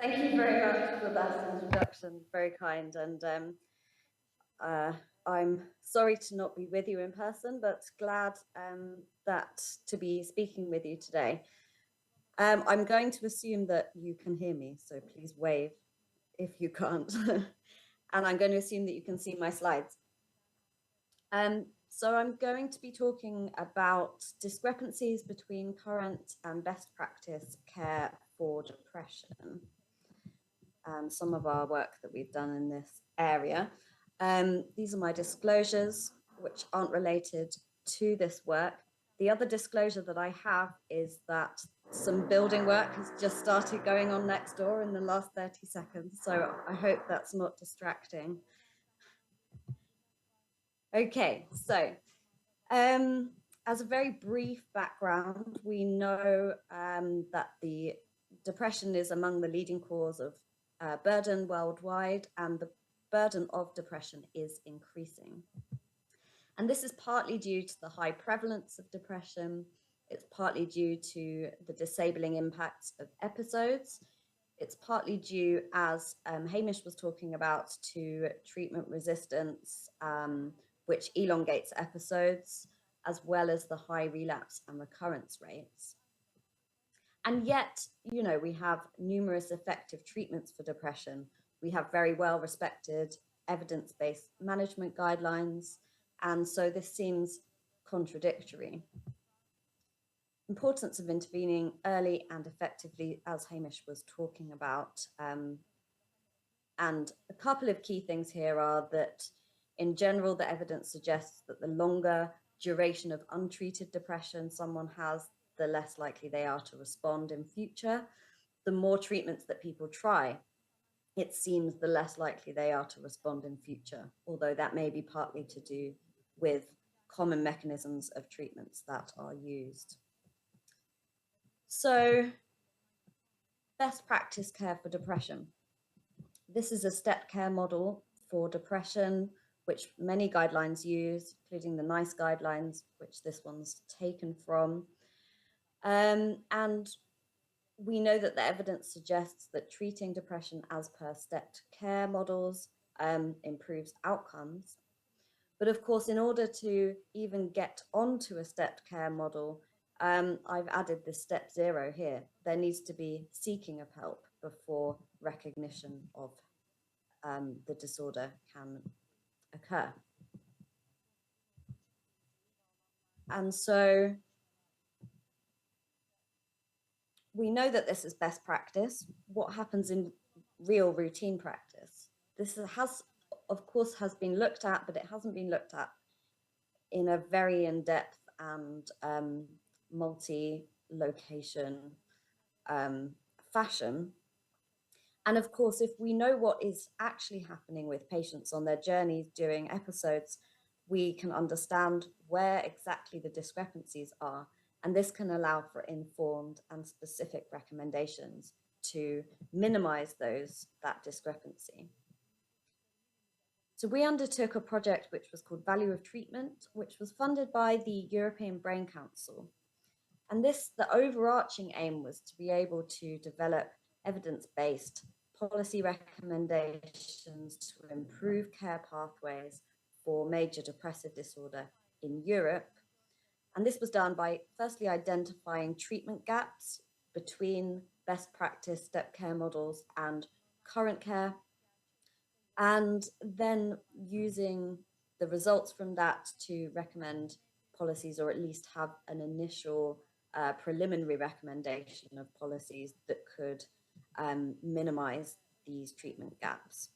Thank you very much for that introduction. Very kind. And I'm sorry to not be with you in person, but glad that to be speaking with you today. I'm going to assume that you can hear me, so please wave if you can't. And I'm going to assume that you can see my slides. So I'm going to be talking about discrepancies between current and best practice care for depression. Some of our work that we've done in this area. These are my disclosures, which aren't related to this work. The other disclosure that I have is that some building work has just started going on next door in the last 30 seconds, so I hope that's not distracting. Okay, so as a very brief background, we know that the depression is among the leading cause of burden worldwide, and the burden of depression is increasing. And this is partly due to the high prevalence of depression. It's partly due to the disabling impacts of episodes. It's partly due, as Hamish was talking about, to treatment resistance, which elongates episodes, as well as the high relapse and recurrence rates. And yet, you know, we have numerous effective treatments for depression. We have very well respected evidence-based management guidelines. And so this seems contradictory. Importance of intervening early and effectively, as Hamish was talking about. And a couple of key things here are that in general, the evidence suggests that the longer duration of untreated depression someone has, the less likely they are to respond in future. The more treatments that people try, it seems the less likely they are to respond in future, although that may be partly to do with common mechanisms of treatments that are used. So, best practice care for depression. This is a step care model for depression, which many guidelines use, including the NICE guidelines, which this one's taken from. And we know that the evidence suggests that treating depression as per stepped care models improves outcomes. But of course, in order to even get onto a stepped care model, I've added this step 0 here. There needs to be seeking of help before recognition of the disorder can occur. And so we know that this is best practice. What happens in real routine practice? This has, of course, has been looked at, but it hasn't been looked at in a very in-depth and multi-location fashion. And of course, if we know what is actually happening with patients on their journeys during episodes, we can understand where exactly the discrepancies are. And this can allow for informed and specific recommendations to minimize that discrepancy. So we undertook a project which was called Value of Treatment, which was funded by the European Brain Council. And the overarching aim was to be able to develop evidence-based policy recommendations to improve care pathways for major depressive disorder in Europe. And this was done by firstly identifying treatment gaps between best practice step care models and current care, and then using the results from that to recommend policies, or at least have an initial preliminary recommendation of policies that could minimize these treatment gaps.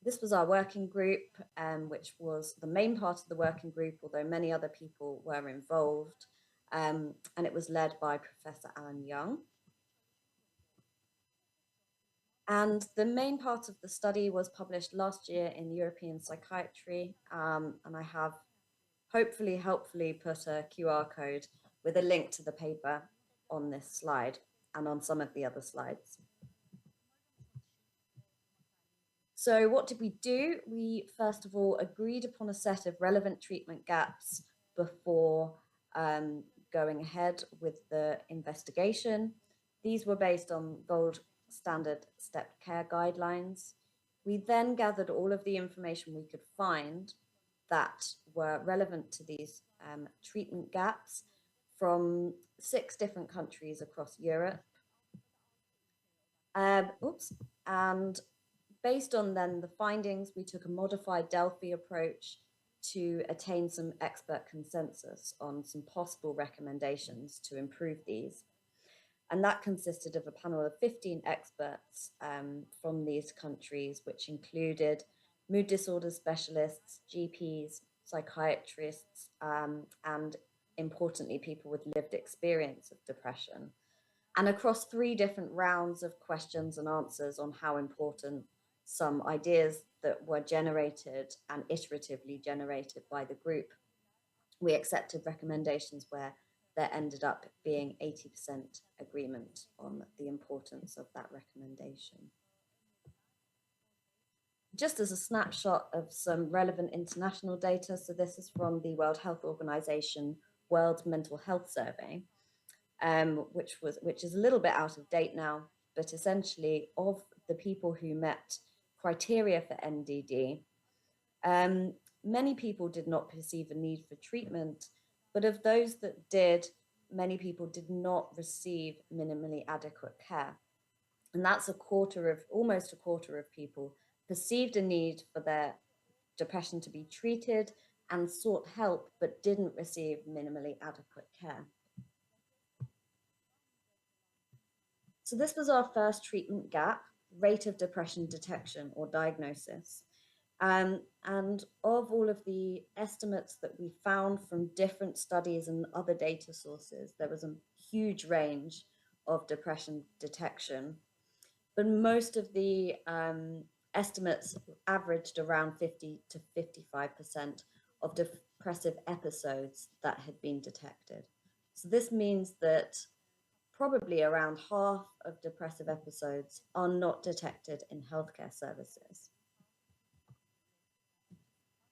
This was our working group, which was the main part of the working group, although many other people were involved, and it was led by Professor Alan Young. And the main part of the study was published last year in European Psychiatry, and I have hopefully helpfully put a QR code with a link to the paper on this slide and on some of the other slides. So what did we do? We first of all agreed upon a set of relevant treatment gaps before going ahead with the investigation. These were based on gold standard stepped care guidelines. We then gathered all of the information we could find that were relevant to these treatment gaps from 6 different countries across Europe. And based on then the findings, we took a modified Delphi approach to attain some expert consensus on some possible recommendations to improve these. And that consisted of a panel of 15 experts from these countries, which included mood disorder specialists, GPs, psychiatrists, and importantly, people with lived experience of depression. And across 3 different rounds of questions and answers on how important some ideas that were generated and iteratively generated by the group, we accepted recommendations where there ended up being 80% agreement on the importance of that recommendation. Just as a snapshot of some relevant international data, so this is from the World Health Organization World Mental Health Survey, which is a little bit out of date now, but essentially of the people who met criteria for NDD, many people did not perceive a need for treatment, but of those that did, many people did not receive minimally adequate care. And that's almost a quarter of people perceived a need for their depression to be treated and sought help, but didn't receive minimally adequate care. So this was our first treatment gap, rate of depression detection or diagnosis. And of all of the estimates that we found from different studies and other data sources, there was a huge range of depression detection. But most of the estimates averaged around 50 to 55% of depressive episodes that had been detected. So this means that probably around half of depressive episodes are not detected in healthcare services.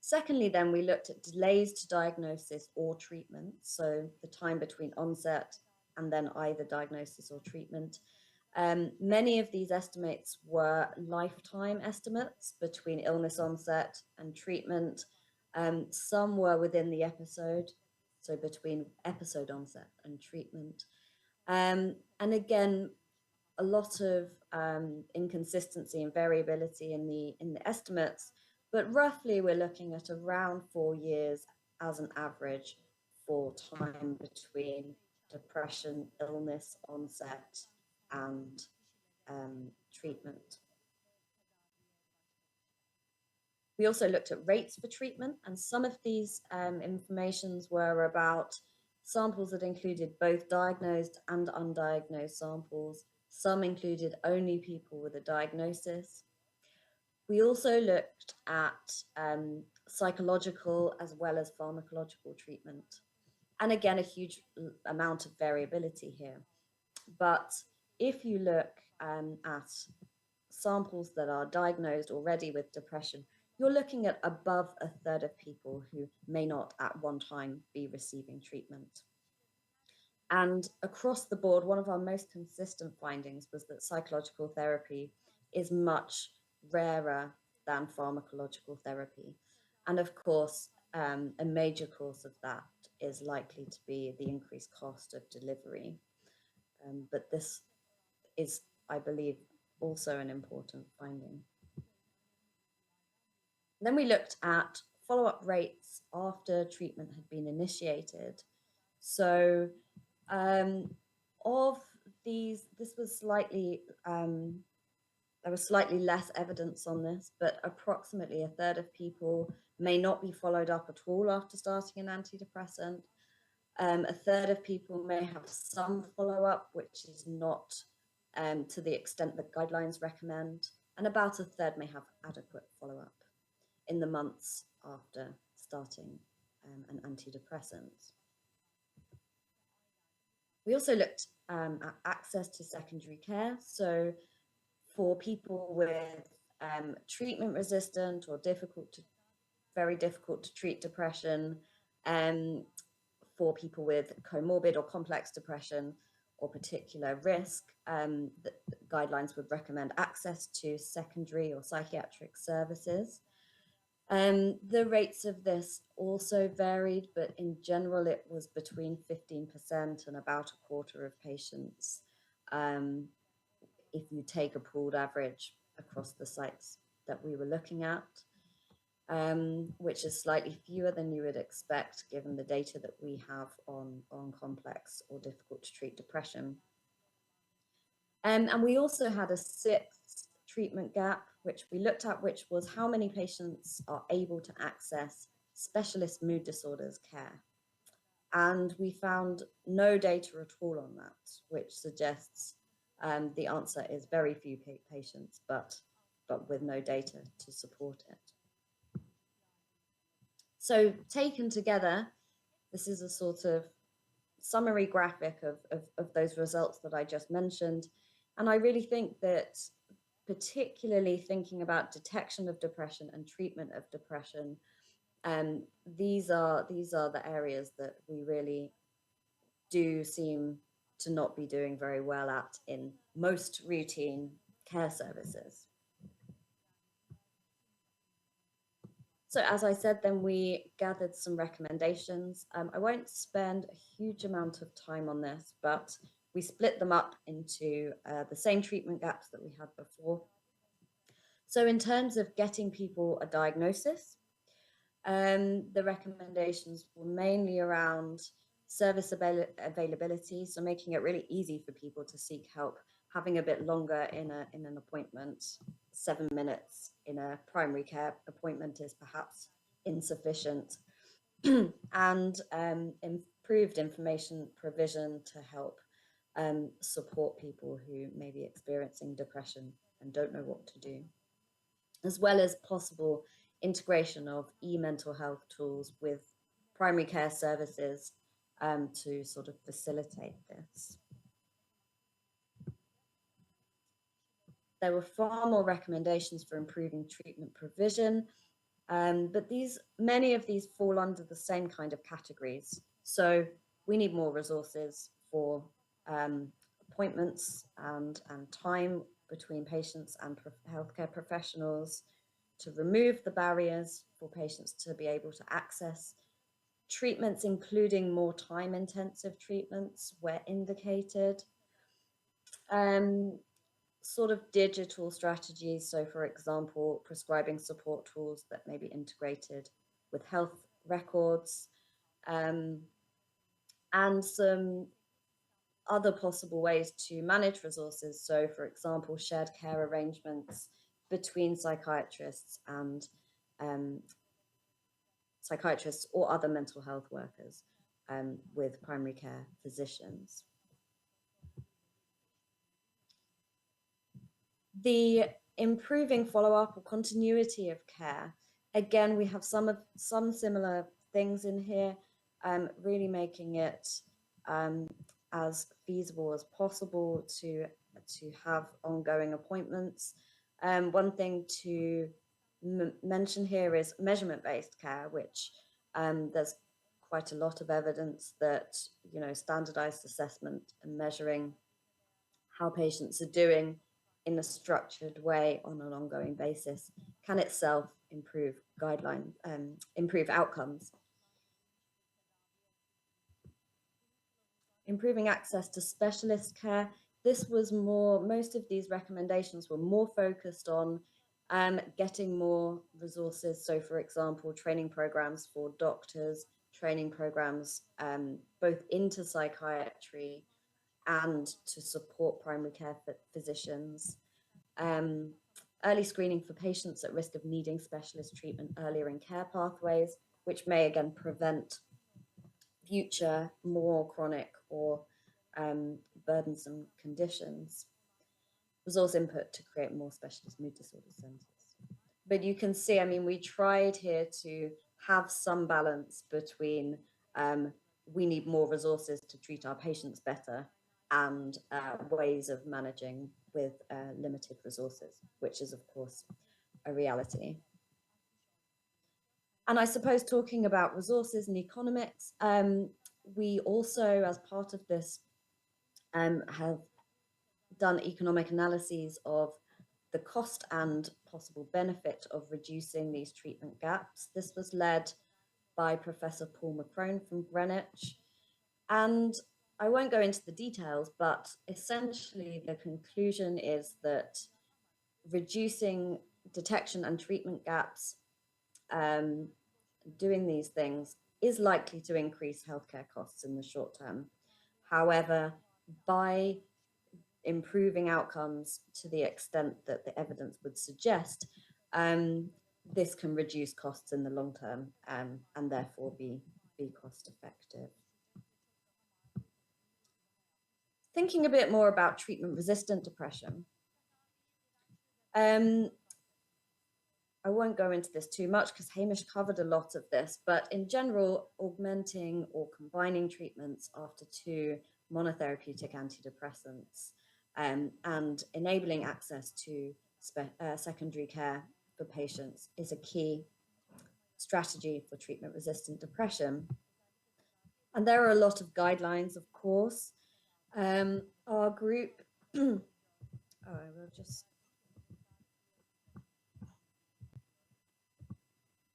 Secondly, then we looked at delays to diagnosis or treatment, so the time between onset and then either diagnosis or treatment. Many of these estimates were lifetime estimates between illness onset and treatment. Some were within the episode, so between episode onset and treatment. And again, a lot of inconsistency and variability in the estimates, but roughly we're looking at around 4 years as an average for time between depression, illness onset, and treatment. We also looked at rates for treatment, and some of these informations were about samples that included both diagnosed and undiagnosed samples. Some included only people with a diagnosis. We also looked at psychological as well as pharmacological treatment. And again, a huge amount of variability here. But if you look at samples that are diagnosed already with depression, you're looking at above a third of people who may not at one time be receiving treatment. And across the board, one of our most consistent findings was that psychological therapy is much rarer than pharmacological therapy. And of course, a major cause of that is likely to be the increased cost of delivery. But this is, I believe, also an important finding. Then we looked at follow-up rates after treatment had been initiated. So of these, this was slightly, there was slightly less evidence on this, but approximately a third of people may not be followed up at all after starting an antidepressant. A third of people may have some follow-up, which is not to the extent that guidelines recommend, and about a third may have adequate follow-up in the months after starting an antidepressant. We also looked at access to secondary care. So for people with treatment resistant or very difficult to treat depression, for people with comorbid or complex depression, or particular risk, the guidelines would recommend access to secondary or psychiatric services. The rates of this also varied, but in general, it was between 15% and about a quarter of patients, if you take a pooled average across the sites that we were looking at, which is slightly fewer than you would expect given the data that we have on complex or difficult to treat depression. And we also had a sixth treatment gap, which we looked at, which was how many patients are able to access specialist mood disorders care. And we found no data at all on that, which suggests the answer is very few patients, but with no data to support it. So taken together, this is a sort of summary graphic of those results that I just mentioned. And I really think that, particularly thinking about detection of depression and treatment of depression, these are the areas that we really do seem to not be doing very well at in most routine care services. So as I said, then we gathered some recommendations. I won't spend a huge amount of time on this, but we split them up into the same treatment gaps that we had before. So in terms of getting people a diagnosis, the recommendations were mainly around service availability, so making it really easy for people to seek help. Having a bit longer in an appointment, 7 minutes in a primary care appointment is perhaps insufficient, and improved information provision to help support people who may be experiencing depression and don't know what to do, as well as possible integration of e-mental health tools with primary care services to sort of facilitate this. There were far more recommendations for improving treatment provision, but many of these fall under the same kind of categories. So we need more resources for appointments and time between patients and healthcare professionals, to remove the barriers for patients to be able to access treatments, including more time-intensive treatments where indicated. Sort of digital strategies. So for example, prescribing support tools that may be integrated with health records, and some other possible ways to manage resources. So for example, shared care arrangements between psychiatrists and psychiatrists or other mental health workers with primary care physicians. The improving follow-up or continuity of care, again, we have some similar things in here, really making it as feasible as possible to have ongoing appointments. One thing to mention here is measurement-based care, which there's quite a lot of evidence that, standardized assessment and measuring how patients are doing in a structured way on an ongoing basis can itself improve improve outcomes. Improving access to specialist care. Most of these recommendations were more focused on getting more resources. So for example, training programs for doctors, training programs both into psychiatry and to support primary care physicians, early screening for patients at risk of needing specialist treatment earlier in care pathways, which may again prevent future more chronic or burdensome conditions. Resource input to create more specialist mood disorder centers. But you can see, we tried here to have some balance between we need more resources to treat our patients better and ways of managing with limited resources, which is of course a reality. And I suppose, talking about resources and economics, we also, as part of this have done economic analyses of the cost and possible benefit of reducing these treatment gaps. This was led by Professor Paul McCrone from Greenwich. And I won't go into the details, but essentially the conclusion is that reducing detection and treatment gaps, doing these things, is likely to increase healthcare costs in the short term. However, by improving outcomes to the extent that the evidence would suggest, this can reduce costs in the long term, and therefore be cost effective. Thinking a bit more about treatment-resistant depression, I won't go into this too much because Hamish covered a lot of this, but in general, augmenting or combining treatments after 2 monotherapeutic antidepressants, and enabling access to secondary care for patients is a key strategy for treatment-resistant depression. And there are a lot of guidelines, of course. Our group, I will just,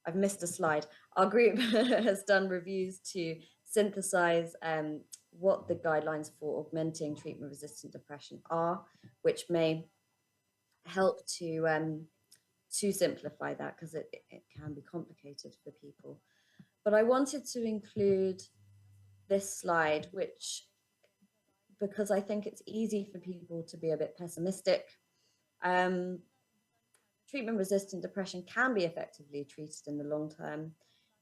I've missed a slide. Our group has done reviews to synthesize what the guidelines for augmenting treatment-resistant depression are, which may help to simplify that, because it can be complicated for people. But I wanted to include this slide, which, because I think it's easy for people to be a bit pessimistic. Treatment-resistant depression can be effectively treated in the long term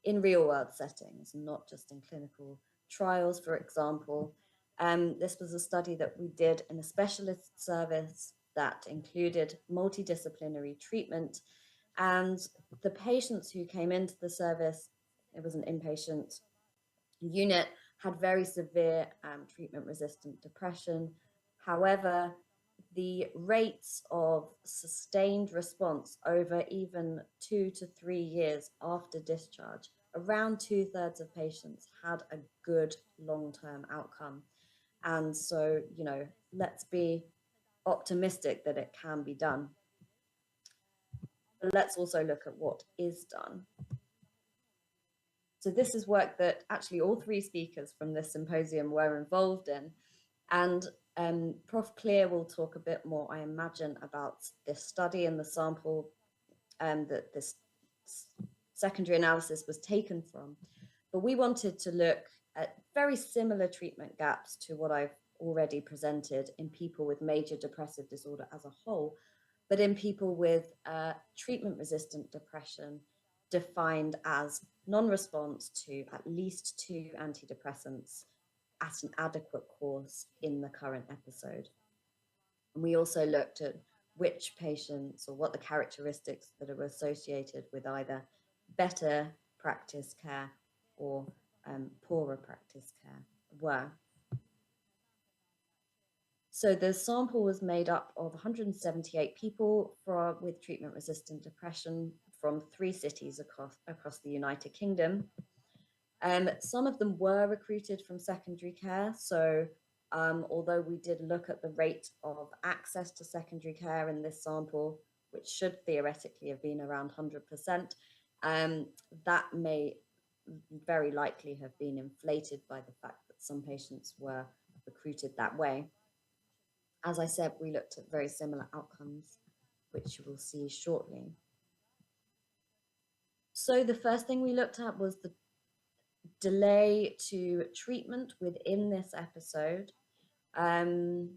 in real-world settings, not just in clinical trials, for example. This was a study that we did in a specialist service that included multidisciplinary treatment, and the patients who came into the service, it was an inpatient unit, had very severe treatment-resistant depression. However, the rates of sustained response over even 2 to 3 years after discharge, around 2/3 of patients had a good long-term outcome. And so, let's be optimistic that it can be done. But let's also look at what is done. So this is work that actually all 3 speakers from this symposium were involved in. And Prof. Clear will talk a bit more, I imagine, about this study and the sample that this secondary analysis was taken from. But we wanted to look at very similar treatment gaps to what I've already presented in people with major depressive disorder as a whole, but in people with treatment-resistant depression defined as non-response to at least 2 antidepressants at an adequate course in the current episode. And we also looked at which patients, or what the characteristics that are associated with either better practice care or poorer practice care were. So the sample was made up of 178 people with treatment-resistant depression from 3 cities across the United Kingdom. Some of them were recruited from secondary care. So although we did look at the rate of access to secondary care in this sample, which should theoretically have been around 100%, that may very likely have been inflated by the fact that some patients were recruited that way. As I said, we looked at very similar outcomes, which you will see shortly. So the first thing we looked at was the delay to treatment within this episode. And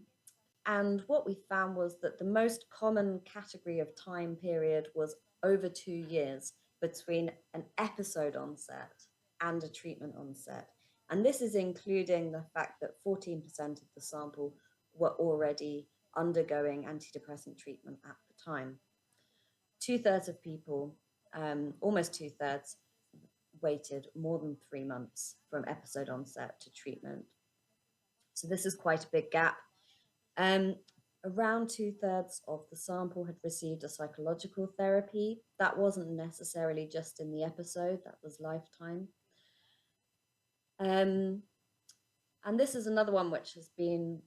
what we found was that the most common category of time period was over 2 years between an episode onset and a treatment onset. And this is including the fact that 14% of the sample were already undergoing antidepressant treatment at the time. 2/3 of people, almost 2/3, waited more than 3 months from episode onset to treatment. So this is quite a big gap. Around 2/3 of the sample had received a psychological therapy. That wasn't necessarily just in the episode, that was lifetime. And this is another one which has been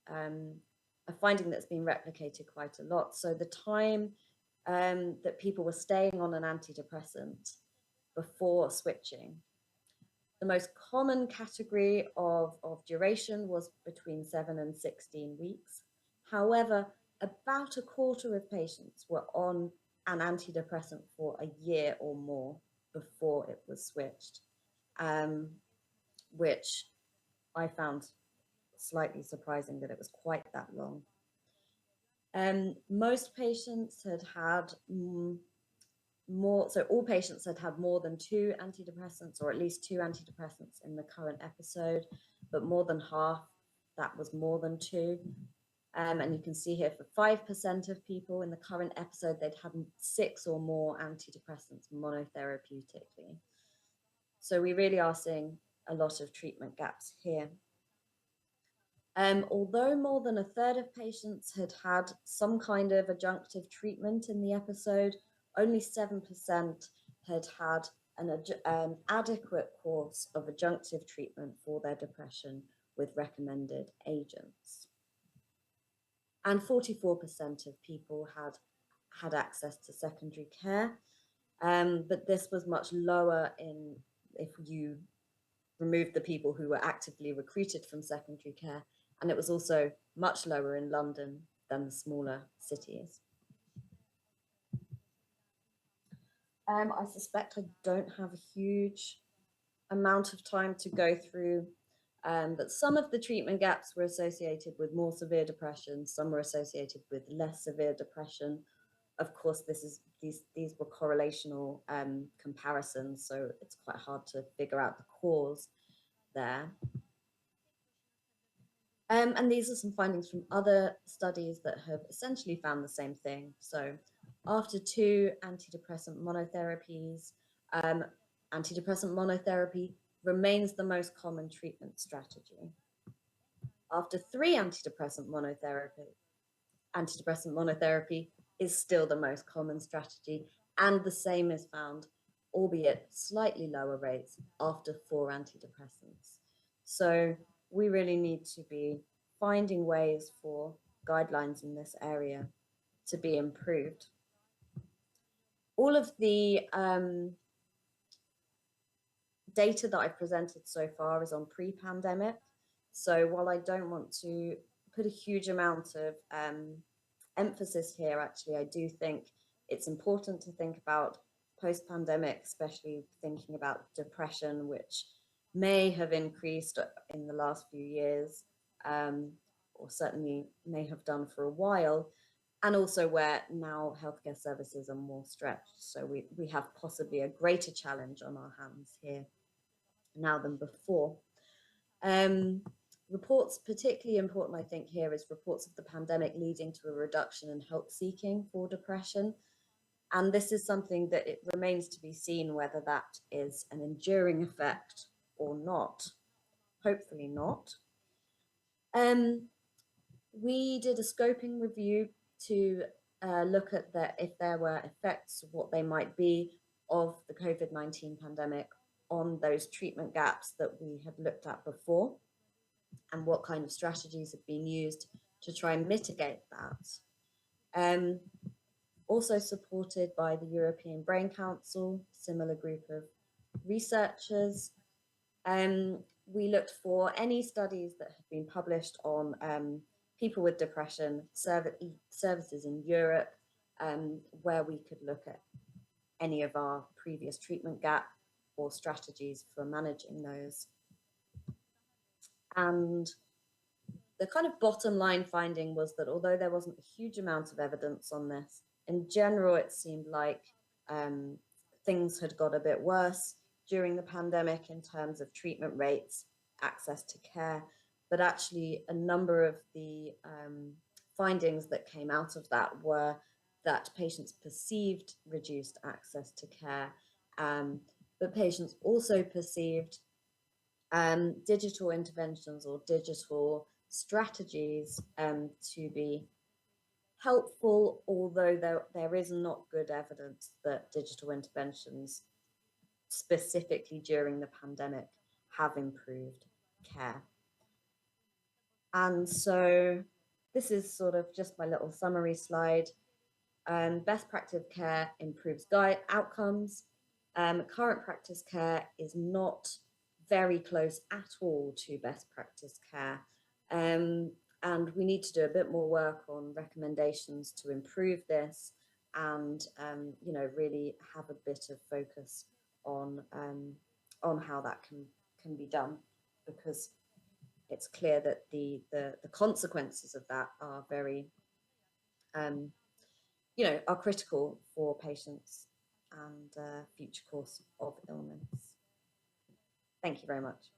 a finding that's been replicated quite a lot. So the time that people were staying on an antidepressant before switching, the most common category of duration was between 7 and 16 weeks. However, about a quarter of patients were on an antidepressant for a year or more before it was switched, which I found slightly surprising that it was quite that long. Most patients had had more, so all patients had had more than 2 antidepressants, or at least 2 antidepressants in the current episode, but more than half, that was more than 2. And you can see here for 5% of people in the current episode, they'd had 6 or more antidepressants monotherapeutically. So we really are seeing a lot of treatment gaps here. Although more than a third of patients had had some kind of adjunctive treatment in the episode, only 7% had had an adequate course of adjunctive treatment for their depression with recommended agents. And 44% of people had access to secondary care, but this was much lower if you removed the people who were actively recruited from secondary care, and it was also much lower in London than the smaller cities. I suspect I don't have a huge amount of time to go through, but some of the treatment gaps were associated with more severe depression, some were associated with less severe depression. Of course, these were correlational comparisons, so it's quite hard to figure out the cause there. And these are some findings from other studies that have essentially found the same thing. So after 2 antidepressant monotherapies, antidepressant monotherapy remains the most common treatment strategy. After 3 antidepressant monotherapy is still the most common strategy, and the same is found, albeit slightly lower rates, after 4 antidepressants. So we really need to be finding ways for guidelines in this area to be improved. All of the data that I've presented so far is on pre-pandemic. So while I don't want to put a huge amount of emphasis here, actually, I do think it's important to think about post-pandemic, especially thinking about depression, which may have increased in the last few years, or certainly may have done for a while, and also where now healthcare services are more stretched. So we have possibly a greater challenge on our hands here now than before. Reports, particularly important, I think, here is reports of the pandemic leading to a reduction in help seeking for depression. And this is something that it remains to be seen whether that is an enduring effect or not. Hopefully not. We did a scoping review to look at if there were effects, what they might be, of the COVID-19 pandemic on those treatment gaps that we had looked at before, and what kind of strategies have been used to try and mitigate that. Also supported by the European Brain Council, similar group of researchers. We looked for any studies that have been published on people with depression, services in Europe, where we could look at any of our previous treatment gap or strategies for managing those. And the kind of bottom line finding was that although there wasn't a huge amount of evidence on this, in general, it seemed like things had got a bit worse during the pandemic in terms of treatment rates, access to care, but actually a number of the findings that came out of that were that patients perceived reduced access to care, but patients also perceived digital interventions or digital strategies to be helpful, although there is not good evidence that digital interventions, specifically during the pandemic, have improved care. And so this is sort of just my little summary slide. Best practice care improves outcomes. Current practice care is not very close at all to best practice care. And we need to do a bit more work on recommendations to improve this, and really have a bit of focus on how that can be done, because it's clear that the consequences of that are very are critical for patients and future course of illness. Thank you very much.